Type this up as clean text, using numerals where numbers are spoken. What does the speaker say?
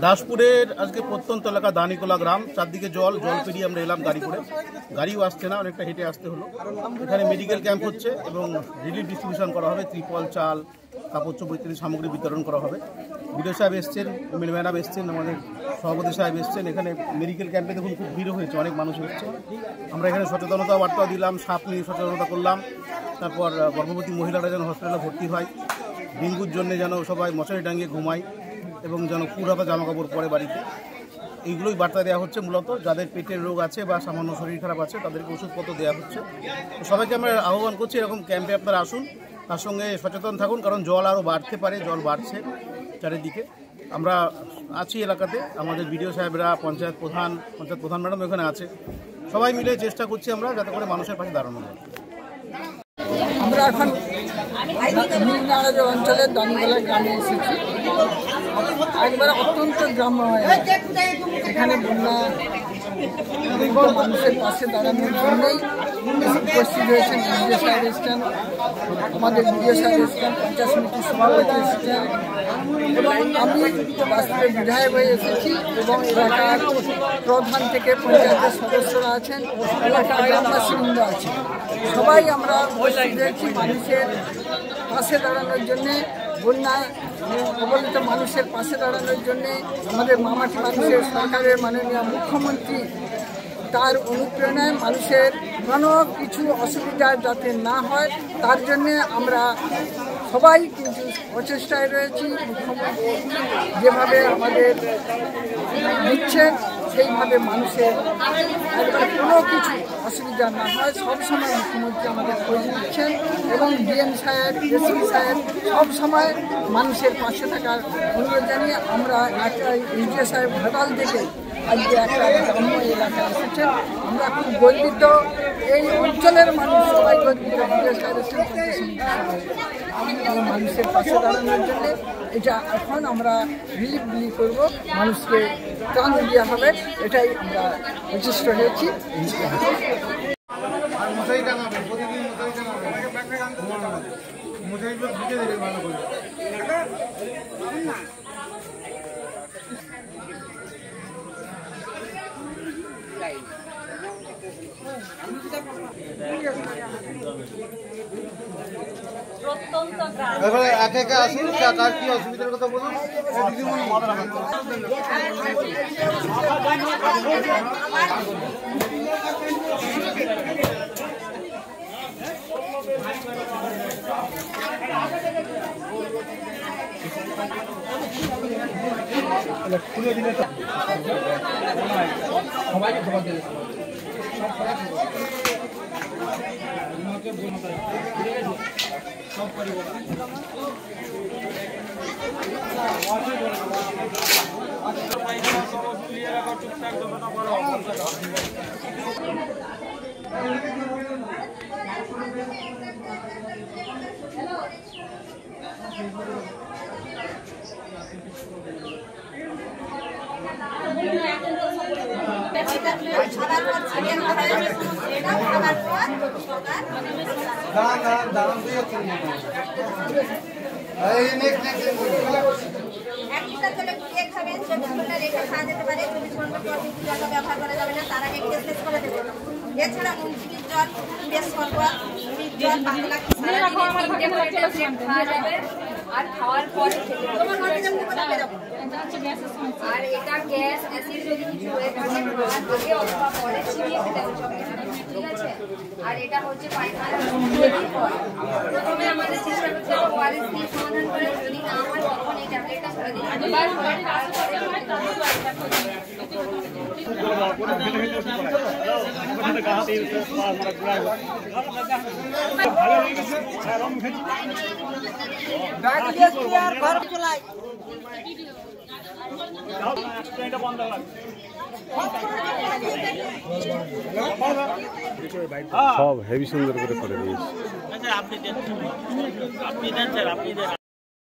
দাসপুরের আজকে প্রত্যন্ত এলাকা দানিকোলা গ্রাম, চারদিকে জল পেরিয়ে আমরা এলাম গাড়ি করে। গাড়িও আসছে না, অনেকটা হেঁটে আসতে হলো। এখানে মেডিকেল ক্যাম্প হচ্ছে এবং রিলিফ ডিস্ট্রিবিউশন করা হবে, ত্রিপল, চাল, কাপড় চোপড় ইত্যাদি সামগ্রী বিতরণ করা হবে। বিডিও সাহেব এসছেন, ম্যাডাম এসছেন, আমাদের সভাপতি সাহেব এসছেন। এখানে মেডিকেল ক্যাম্পে দেখুন খুব ভিড় হয়েছে, অনেক মানুষ এসছে। আমরা এখানে সচেতনতা বার্তাও দিলাম, সাপ নিয়ে সচেতনতা করলাম। তারপর গর্ভবতী মহিলারা যেন হসপিটালে ভর্তি হয়, ডেঙ্গুর জন্য যেন সবাই মশারি টাঙিয়ে ঘুমায় এবং যেন পুরাতা জামা কাপড় পরে বাড়িতে। এইগুলোই বার্তা দেওয়া হচ্ছে। মূলত যাদের পেটের রোগ আছে বা সামান্য শরীর খারাপ আছে তাদেরকে ওষুধপত্র দেওয়া হচ্ছে। সবাইকে আমরা আহ্বান করছি এরকম ক্যাম্পে আপনারা আসুন, তার সঙ্গে সচেতন থাকুন, কারণ জল আরও বাড়তে পারে, জল বাড়ছে চারিদিকে। আমরা আছি এলাকাতে, আমাদের বিডিও সাহেবরা, পঞ্চায়েত প্রধান ম্যাডাম এখানে আছে। সবাই মিলে চেষ্টা করছি আমরা যাতে করে মানুষের পাশে দাঁড়ানো যায়। আমরা এখন অঞ্চলের দানিকোলা গ্রামে এসেছি। একবারে অত্যন্ত গ্রাম্য এখানে বন্যা মানুষের পাশে দাঁড়ানোর জন্যই উপস্থিত হয়েছেন বিডিও সাহেব এসছেন, আমাদের বিডিও সাহেব এসছেন, পঞ্চায়েত সমিতির সভাপতি এসছেন এবং আমি বাস্তবে বিধায়ক হয়ে এসেছি এবং এলাকার প্রধান থেকে পঞ্চায়েতের সদস্যরা আছেন, এলাকার গ্রামবাসীবৃন্দ আছেন। সবাই আমরা উপস্থিত হয়েছি মানুষের পাশে দাঁড়ানোর জন্যে, বন্যা কবলিত মানুষের পাশে দাঁড়ানোর জন্যে। আমাদের মামাটি মানুষের সরকারের মাননীয় মুখ্যমন্ত্রী তার অনুপ্রেরণায় মানুষের কোনো কিছু অসুবিধা যাতে না হয় তার জন্যে আমরা সবাই কিন্তু প্রচেষ্টায় রয়েছি। মুখ্যমন্ত্রী যেভাবে আমাদের দিচ্ছেন সেইভাবে মানুষের একবার কোনো কিছু অসুবিধা না হয় সবসময় মুখ্যমন্ত্রী আমাদের খোঁজ নিচ্ছেন এবং ডিএম সাহেব, এসপি সাহেব সবসময় মানুষের পাশে থাকার অনুরোধ জানিয়ে আমরা একটা বিডিও সাহেব ঘাটাল থেকে আজকে একটা গ্রাম্য এলাকায় এসেছেন। আমরা খুব গর্বিত, এই অঞ্চলের মানুষ সবাই গর্বিত বিডিও সাহেব এসেছেন মানুষের পাশে দাঁড়ানোর জন্য। এটা এখন আমরা রিলিফ বিলি করব, মানুষকে ত্রাণ দেওয়া হবে, এটাই আমরা প্রচেষ্ট হয়েছি। একে একে আসুন, কার কি অসুবিধার কথা বলুন। খুলে দিলে সবাইকে খবর দিলে এছাড়া মুন্সিপির জল, বেশ জল, বাংলা খাওয়া যাবে আর খাওয়ার পরে আর এটা গ্যাস অ্যাসিড যদি কিছু হয়ে থাকে আগে অথবা পরে ছিটিয়ে দিতে হবে, ঠিক আছে। আর এটা হচ্ছে পায়খানা যদি হয় প্রথমে আমাদের চেষ্টা করতে হবে ওয়ারেস দিয়ে সমাধান করে, যদি না হয় তখন এই ট্যাবলেটটা করে দিতে সব হেভি সুন্দর করে দিয়েছে।